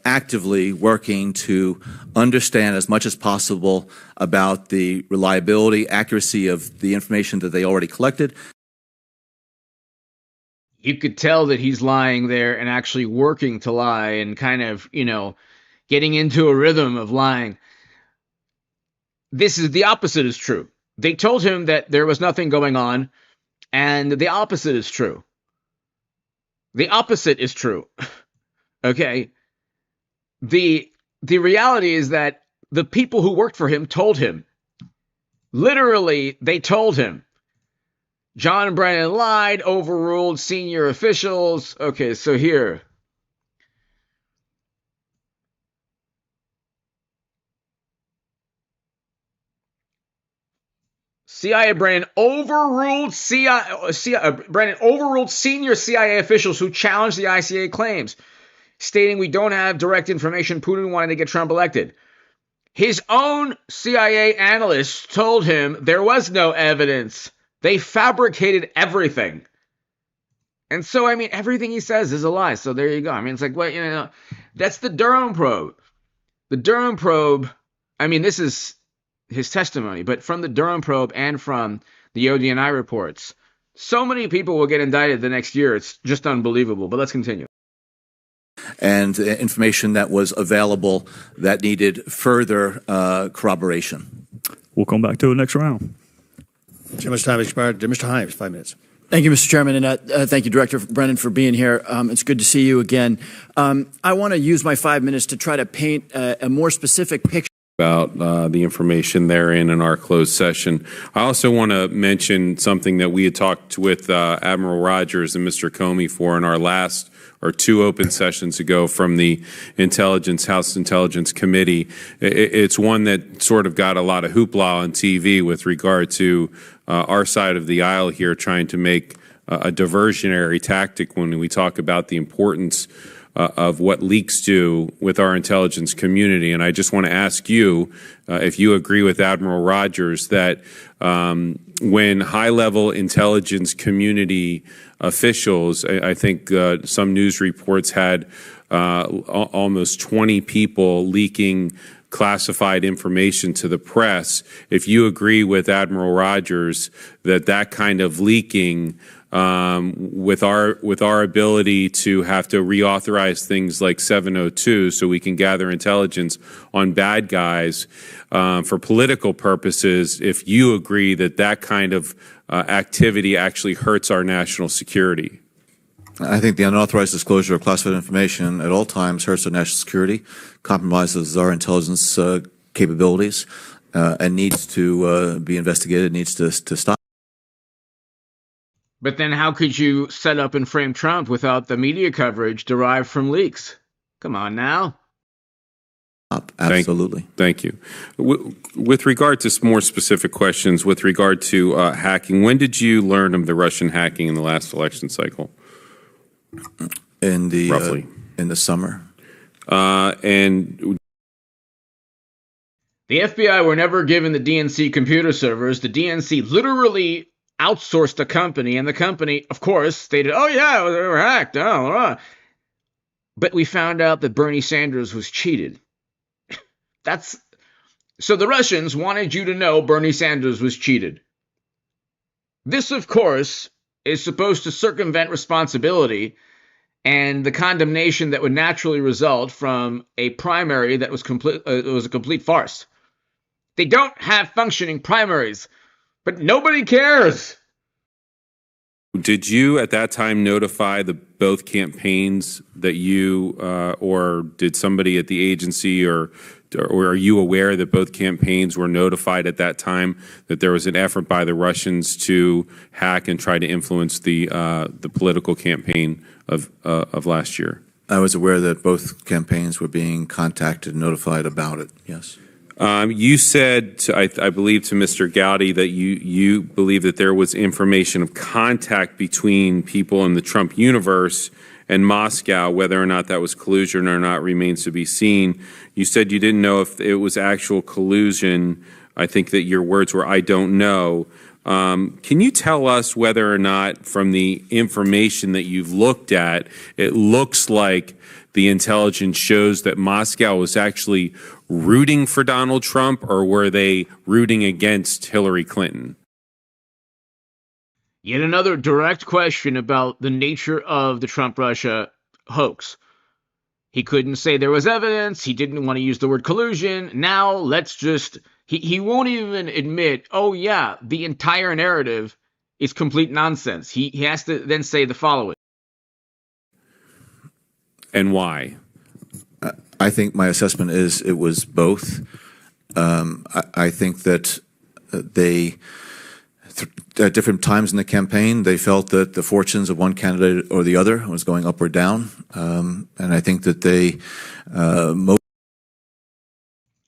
actively working to understand as much as possible about the reliability, accuracy of the information that they already collected. You could tell that he's lying there and actually working to lie and kind of, getting into a rhythm of lying. The opposite is true. They told him that there was nothing going on, and the opposite is true. The opposite is true. Okay? The reality is that the people who worked for him told him. Literally, they told him. John Brennan lied, overruled senior officials. Okay, so here. Brennan overruled senior CIA officials who challenged the ICA claims, stating we don't have direct information Putin wanted to get Trump elected. His own CIA analysts told him there was no evidence. They fabricated everything. And so, everything he says is a lie. So there you go. It's like, well, that's the Durham probe. The Durham probe, this is his testimony, but from the Durham probe and from the ODNI reports, so many people will get indicted the next year. It's just unbelievable. But let's continue. And information that was available that needed further corroboration. We'll come back to it next round. Too much time expired. Mr. Himes, 5 minutes. Thank you, Mr. Chairman, and thank you, Director Brennan, for being here. It's good to see you again. I want to use my 5 minutes to try to paint a more specific picture about the information therein in our closed session. I also want to mention something that we had talked with Admiral Rogers and Mr. Comey for in our last or 2 open sessions ago from the House Intelligence Committee. It's one that sort of got a lot of hoopla on TV with regard to our side of the aisle here trying to make a diversionary tactic when we talk about the importance of what leaks do with our intelligence community. And I just want to ask you if you agree with Admiral Rogers that when high-level intelligence community officials, I think some news reports had almost 20 people leaking classified information to the press, if you agree with Admiral Rogers that kind of leaking with our ability to have to reauthorize things like 702 so we can gather intelligence on bad guys for political purposes, if you agree that kind of activity actually hurts our national security. I think the unauthorized disclosure of classified information at all times hurts our national security, compromises our intelligence capabilities, and needs to be investigated, needs to stop. But then how could you set up and frame Trump without the media coverage derived from leaks? Come on now. Absolutely. Thank you. With regard to more specific questions, with regard to hacking, when did you learn of the Russian hacking in the last election cycle? Roughly. In the summer. And the FBI were never given the DNC computer servers. The DNC literally outsourced a company, and the company, of course, stated, oh yeah, they were hacked. But we found out that Bernie Sanders was cheated. So the Russians wanted you to know Bernie Sanders was cheated. This, of course, is supposed to circumvent responsibility and the condemnation that would naturally result from a primary that was a complete farce. They don't have functioning primaries, but nobody cares. Did you at that time notify both campaigns that you or did somebody at the agency or or are you aware that both campaigns were notified at that time that there was an effort by the Russians to hack and try to influence the political campaign of last year? I was aware that both campaigns were being contacted and notified about it, yes. You said, I believe, to Mr. Gowdy that you believe that there was information of contact between people in the Trump universe and Moscow. Whether or not that was collusion or not remains to be seen. You said you didn't know if it was actual collusion. I think that your words were, "I don't know." Can you tell us whether or not, from the information that you've looked at, it looks like the intelligence shows that Moscow was actually rooting for Donald Trump, or were they rooting against Hillary Clinton? Yet another direct question about the nature of the Trump-Russia hoax. He couldn't say there was evidence. He didn't want to use the word collusion. Now let's just... He won't even admit, oh yeah, the entire narrative is complete nonsense. He has to then say the following. And why? I think my assessment is it was both. I think that they, at different times in the campaign, they felt that the fortunes of one candidate or the other was going up or down. And I think that they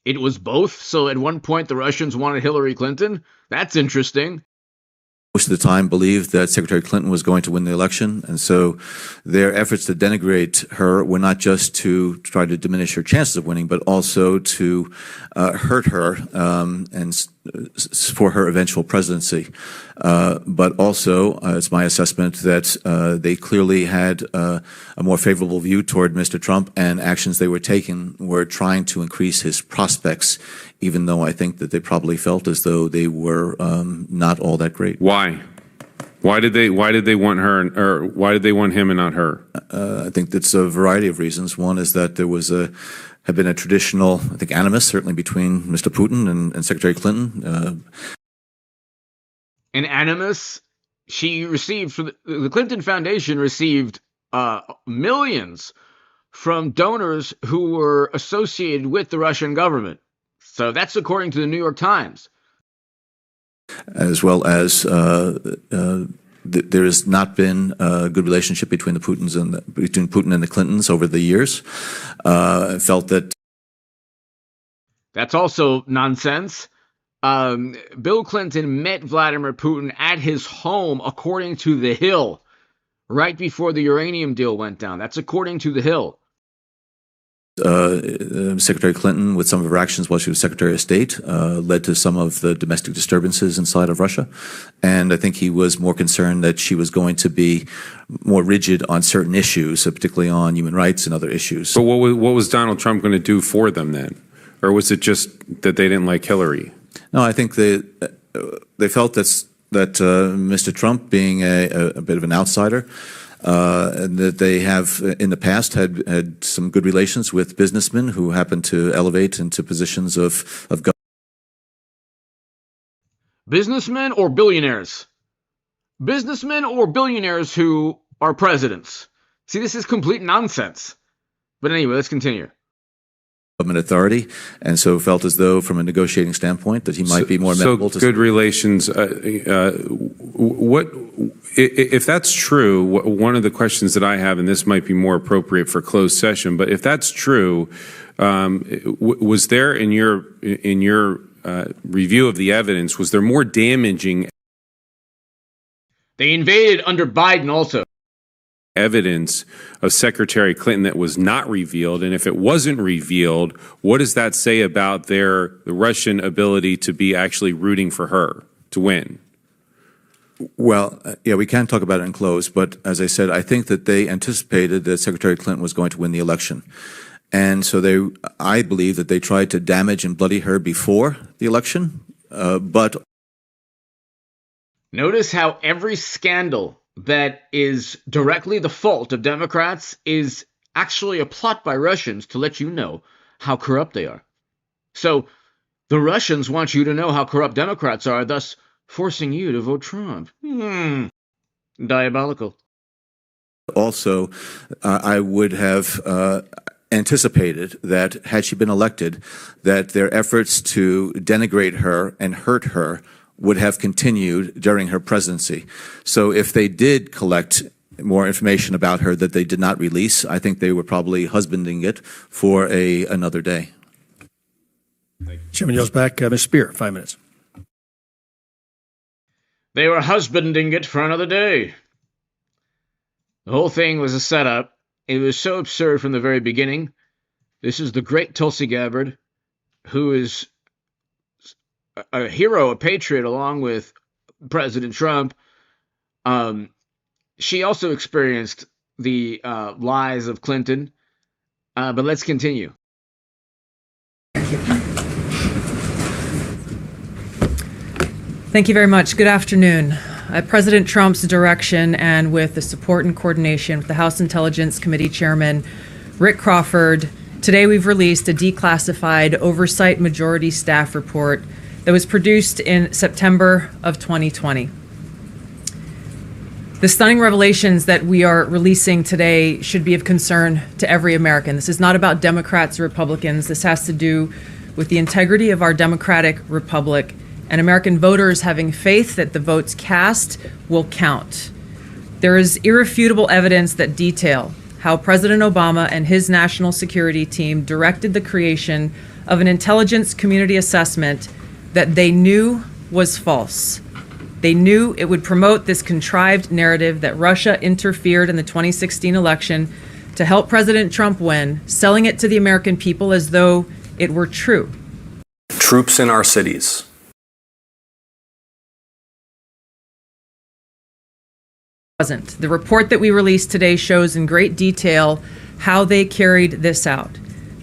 It was both. So at one point, the Russians wanted Hillary Clinton. That's interesting. most of the time believed that Secretary Clinton was going to win the election. And so their efforts to denigrate her were not just to try to diminish her chances of winning, but also to hurt her and for her eventual presidency. But also, it's my assessment that they clearly had a more favorable view toward Mr. Trump, and actions they were taking were trying to increase his prospects, even though I think that they probably felt as though they were not all that great. Why? Why did they want her, or why did they want him and not her? I think that's a variety of reasons. One is that there was had been a traditional, I think, animus, certainly between Mr. Putin and Secretary Clinton. An animus she received from the Clinton Foundation received millions from donors who were associated with the Russian government. So that's according to the New York Times. As well as there has not been a good relationship between between Putin and the Clintons over the years. I felt that that's also nonsense. Bill Clinton met Vladimir Putin at his home, according to The Hill, right before the uranium deal went down. That's according to The Hill. Secretary Clinton, with some of her actions while she was Secretary of State, led to some of the domestic disturbances inside of Russia. And I think he was more concerned that she was going to be more rigid on certain issues, particularly on human rights and other issues. But what was Donald Trump going to do for them then? Or was it just that they didn't like Hillary? No, I think they felt that Mr. Trump, being a bit of an outsider, and that they have in the past had some good relations with businessmen who happened to elevate into positions of government. Businessmen or billionaires? Businessmen or billionaires who are presidents? See, this is complete nonsense. But anyway, let's continue. Government authority, and so felt as though, from a negotiating standpoint, that he might be more amenable to good relations. What if that's true? One of the questions that I have, and this might be more appropriate for closed session, but if that's true, was there in your review of the evidence, was there more damaging? They invaded under Biden also. Evidence of Secretary Clinton that was not revealed, and if it wasn't revealed, what does that say about the Russian ability to be actually rooting for her to win? Well, yeah, we can talk about it in close, but as I said, I think that they anticipated that Secretary Clinton was going to win the election. And so I believe that they tried to damage and bloody her before the election, but notice how every scandal that is directly the fault of Democrats is actually a plot by Russians to let you know how corrupt they are. So the Russians want you to know how corrupt Democrats are, thus forcing you to vote Trump. Diabolical. Also, I would have anticipated that had she been elected, that their efforts to denigrate her and hurt her would have continued during her presidency. So if they did collect more information about her that they did not release, I think they were probably husbanding it for another day. Chairman yields back. Ms. Spear, 5 minutes. They were husbanding it for another day. The whole thing was a setup. It was so absurd from the very beginning. This is the great Tulsi Gabbard, who is a hero, a patriot, along with President Trump. She also experienced the lies of Clinton. But let's continue. Thank you very much. Good afternoon. At President Trump's direction and with the support and coordination with the House Intelligence Committee Chairman Rick Crawford, today we've released a declassified Oversight Majority Staff report that was produced in September of 2020. The stunning revelations that we are releasing today should be of concern to every American. This is not about Democrats or Republicans. This has to do with the integrity of our democratic republic and American voters having faith that the votes cast will count. There is irrefutable evidence that detail how President Obama and his national security team directed the creation of an intelligence community assessment that they knew was false. They knew it would promote this contrived narrative that Russia interfered in the 2016 election to help President Trump win, selling it to the American people as though it were true. Troops in our cities. The report that we released today shows in great detail how they carried this out.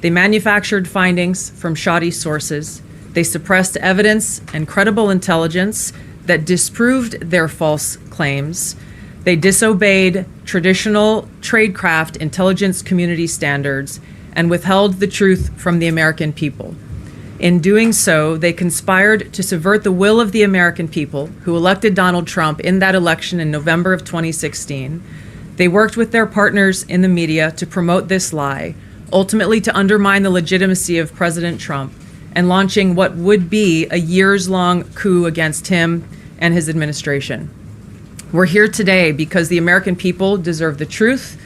They manufactured findings from shoddy sources. They suppressed evidence and credible intelligence that disproved their false claims. They disobeyed traditional tradecraft intelligence community standards and withheld the truth from the American people. In doing so, they conspired to subvert the will of the American people who elected Donald Trump in that election in November of 2016. They worked with their partners in the media to promote this lie, ultimately to undermine the legitimacy of President Trump and launching what would be a years-long coup against him and his administration. We're here today because the American people deserve the truth,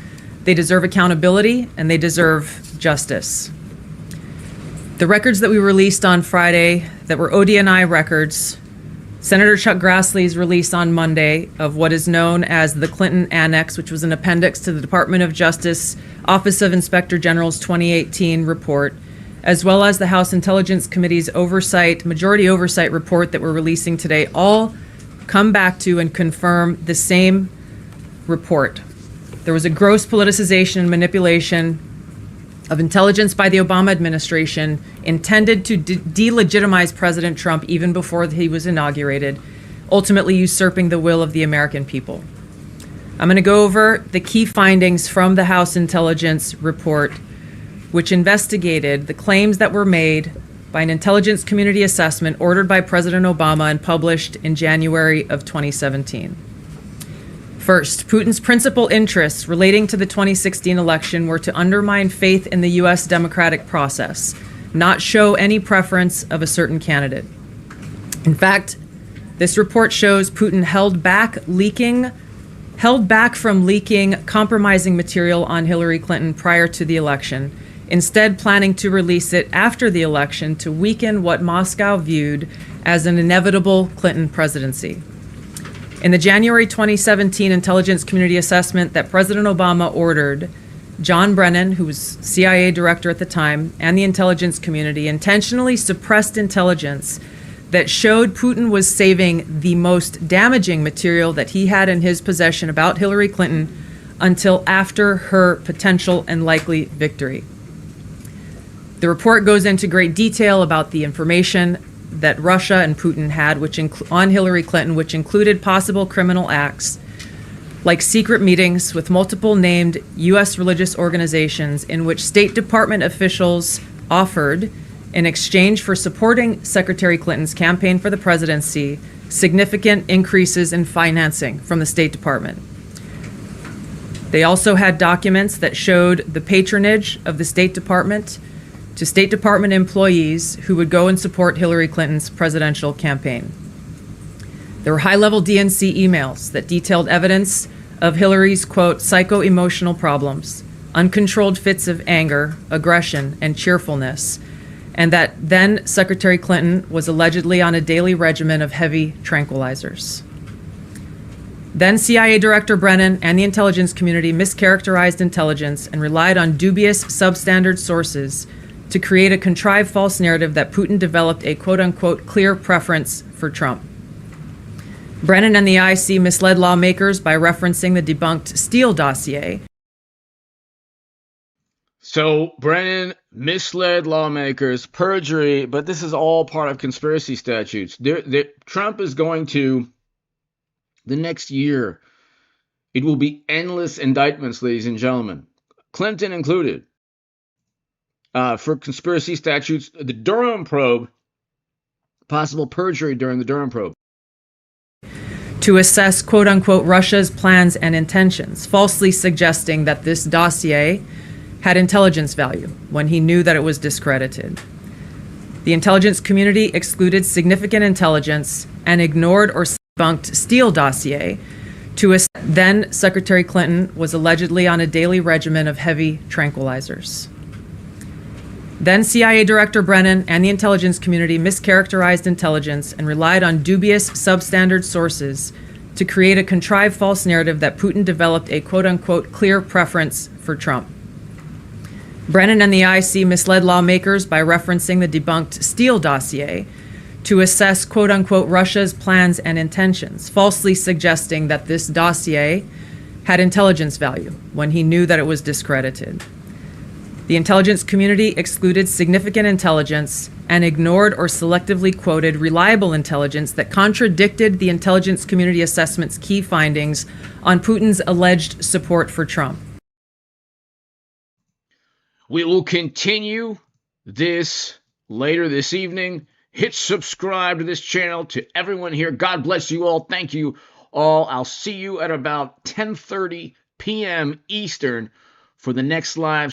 they deserve accountability, and they deserve justice. The records that we released on Friday that were ODNI records, Senator Chuck Grassley's release on Monday of what is known as the Clinton Annex, which was an appendix to the Department of Justice Office of Inspector General's 2018 report, as well as the House Intelligence Committee's majority oversight report that we're releasing today, all come back to and confirm the same report. There was a gross politicization and manipulation of intelligence by the Obama administration intended to delegitimize President Trump even before he was inaugurated, ultimately usurping the will of the American people. I'm going to go over the key findings from the House Intelligence report, which investigated the claims that were made by an intelligence community assessment ordered by President Obama and published in January of 2017. First, Putin's principal interests relating to the 2016 election were to undermine faith in the U.S. democratic process, not show any preference of a certain candidate. In fact, this report shows Putin held back from leaking compromising material on Hillary Clinton prior to the election, instead planning to release it after the election to weaken what Moscow viewed as an inevitable Clinton presidency. In the January 2017 intelligence community assessment that President Obama ordered, John Brennan, who was CIA director at the time, and the intelligence community intentionally suppressed intelligence that showed Putin was saving the most damaging material that he had in his possession about Hillary Clinton until after her potential and likely victory. The report goes into great detail about the information that Russia and Putin had on Hillary Clinton, which included possible criminal acts like secret meetings with multiple named U.S. religious organizations in which State Department officials offered, in exchange for supporting Secretary Clinton's campaign for the presidency, significant increases in financing from the State Department. They also had documents that showed the patronage of the State Department to State Department employees who would go and support Hillary Clinton's presidential campaign. There were high-level DNC emails that detailed evidence of Hillary's, quote, psycho-emotional problems, uncontrolled fits of anger, aggression, and cheerfulness, and that then Secretary Clinton was allegedly on a daily regimen of heavy tranquilizers. Then CIA Director Brennan and the intelligence community mischaracterized intelligence and relied on dubious substandard sources to create a contrived false narrative that Putin developed a quote-unquote clear preference for Trump. Brennan and the IC misled lawmakers by referencing the debunked Steele dossier. So Brennan misled lawmakers, perjury, but this is all part of conspiracy statutes. Trump is going to, the next year, it will be endless indictments, ladies and gentlemen, Clinton included. For conspiracy statutes, the Durham probe, possible perjury during the Durham probe. To assess, quote unquote, Russia's plans and intentions, falsely suggesting that this dossier had intelligence value when he knew that it was discredited. The intelligence community excluded significant intelligence and ignored or debunked Steele dossier to assess. Then Secretary Clinton was allegedly on a daily regimen of heavy tranquilizers. Then CIA Director Brennan and the intelligence community mischaracterized intelligence and relied on dubious substandard sources to create a contrived false narrative that Putin developed a quote-unquote clear preference for Trump. Brennan and the IC misled lawmakers by referencing the debunked Steele dossier to assess quote-unquote Russia's plans and intentions, falsely suggesting that this dossier had intelligence value when he knew that it was discredited. The intelligence community excluded significant intelligence and ignored or selectively quoted reliable intelligence that contradicted the intelligence community assessment's key findings on Putin's alleged support for Trump. We will continue this later this evening. Hit subscribe to this channel. To everyone here, God bless you all. Thank you all. I'll see you at about 10:30 p.m. Eastern for the next live